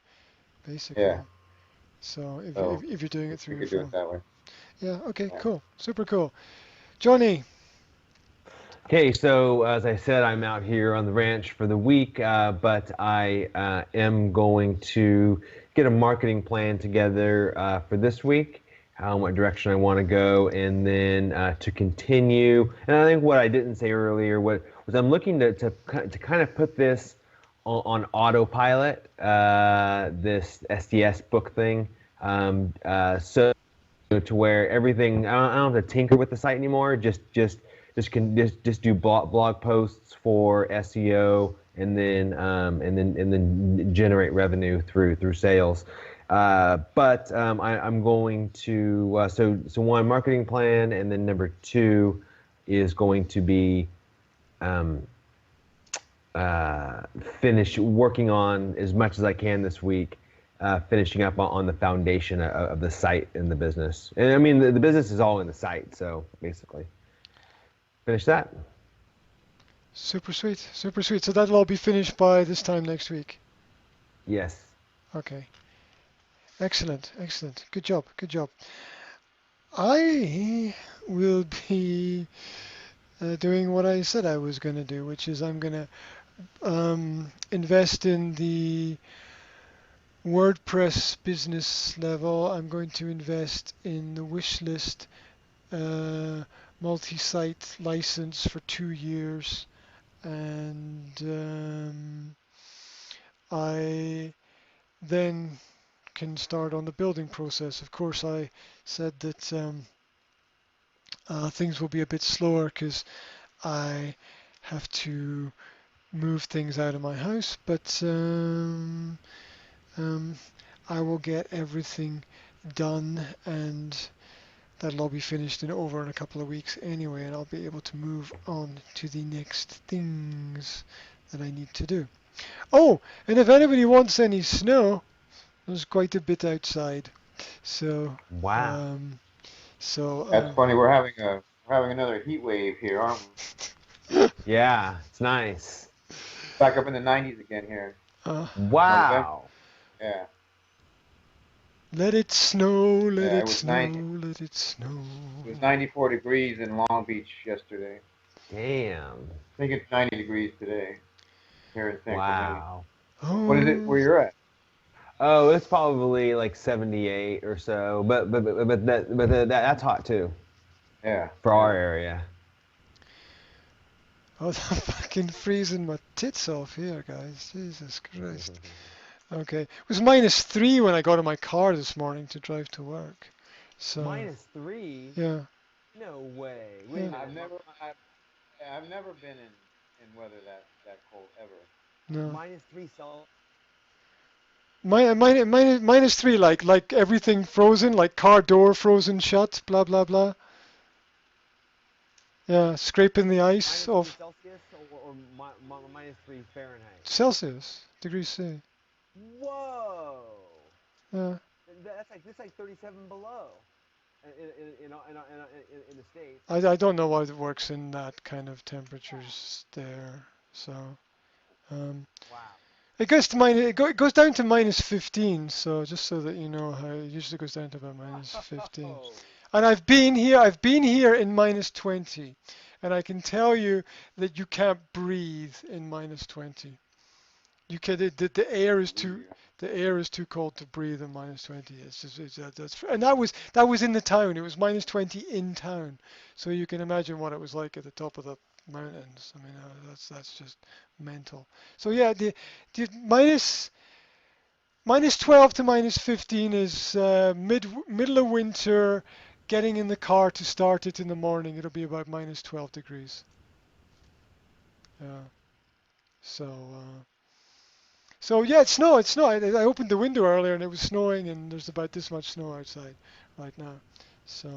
basically. Yeah. So if you're doing it through your phone. Do it that way. Yeah. Okay. Yeah. Cool. Super cool. Johnny. Okay, so as I said, I'm out here on the ranch for the week, but I am going to get a marketing plan together for this week, what direction I want to go, and then to continue. And I think what I didn't say earlier, what was I'm looking to kind of put this on autopilot, this SDS book thing, so to where everything I don't have to tinker with the site anymore. Just do blog posts for SEO, and then generate revenue through sales. But I'm going to so one, marketing plan, and then number two is going to be finish working on as much as I can this week, finishing up on the foundation of the site and the business. And I mean, the business is all in the site, so basically finish that. Super sweet, super sweet. So that'll all be finished by this time next week. Yes. Okay. Excellent, excellent. Good job, good job. I will be doing what I said I was going to do, which is I'm going to invest in the WordPress business level. I'm going to invest in the wish list multi-site license for 2 years, and I then can start on the building process. Of course, I said that things will be a bit slower because I have to move things out of my house, but I will get everything done, and that'll all be finished in a couple of weeks anyway, and I'll be able to move on to the next things that I need to do. Oh, and if anybody wants any snow, there's quite a bit outside. So Wow. That's funny. We're having another heat wave here, aren't we? Yeah, it's nice. Back up in the 90s again here. Wow. Yeah. Let it snow, let Yeah, it snow, let it snow. It was 94 degrees in Long Beach yesterday. Damn. I think it's 90 degrees today here in San Clemente. Wow. What is it where you're at? Oh, it's probably like 78 or so, but that's hot too. Yeah. For our area. Oh, I'm fucking freezing my tits off here, guys. Jesus Christ. Okay. It was -3 when I got in my car this morning to drive to work. So -3? yeah. No way. Yeah. I've never been in weather that cold ever. No. -3 Celsius. -3, like everything frozen, like car door frozen shut, blah blah blah. Yeah, scraping the ice -3 off. Celsius or -3 Fahrenheit? Celsius, degrees C. Whoa. Yeah. That's like 37 below in the States. I don't know why it works in that kind of temperatures there. So Wow. it goes to it goes down to -15. So just so that you know how it usually goes down to about -15. Whoa. And I've been here in -20, and I can tell you that you can't breathe in -20. You can the air is too cold to breathe in -20. It's just that's and that was in the town. It was -20 in town, so you can imagine what it was like at the top of the mountains. I mean, that's just mental. So yeah, the -12 to -15 is middle of winter. Getting in the car to start it in the morning, it'll be about -12 degrees. Yeah. So yeah, it's snow. It's snow. I opened the window earlier and it was snowing, and there's about this much snow outside right now. So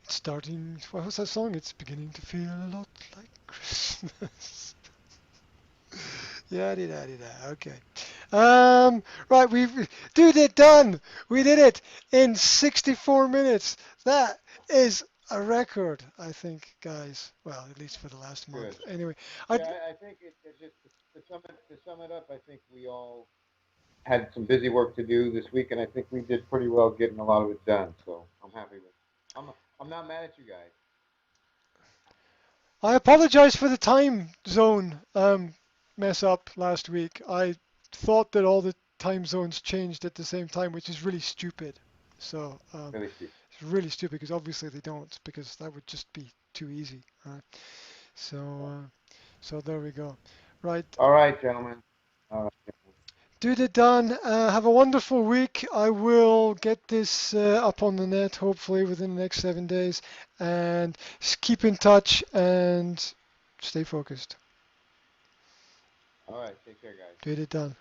it's starting. What was that song? It's beginning to feel a lot like Christmas. Yeah, da. Okay. Right, done. We did it in 64 minutes. That is a record, I think, guys. Well, at least for the last month. Good. Anyway, I think it just to sum it up, I think we all had some busy work to do this week, and I think we did pretty well getting a lot of it done. So I'm happy with it. I'm not mad at you guys. I apologize for the time zone mess up last week. I thought that all the time zones changed at the same time, which is really stupid. So Really stupid. it's really stupid because obviously they don't, because that would just be too easy. So there we go. Right. All right, gentlemen. All right. Dude it done. Have a wonderful week. I will get this up on the net hopefully within the next 7 days. And keep in touch and stay focused. All right. Take care, guys. Dude it done.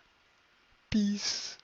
Peace.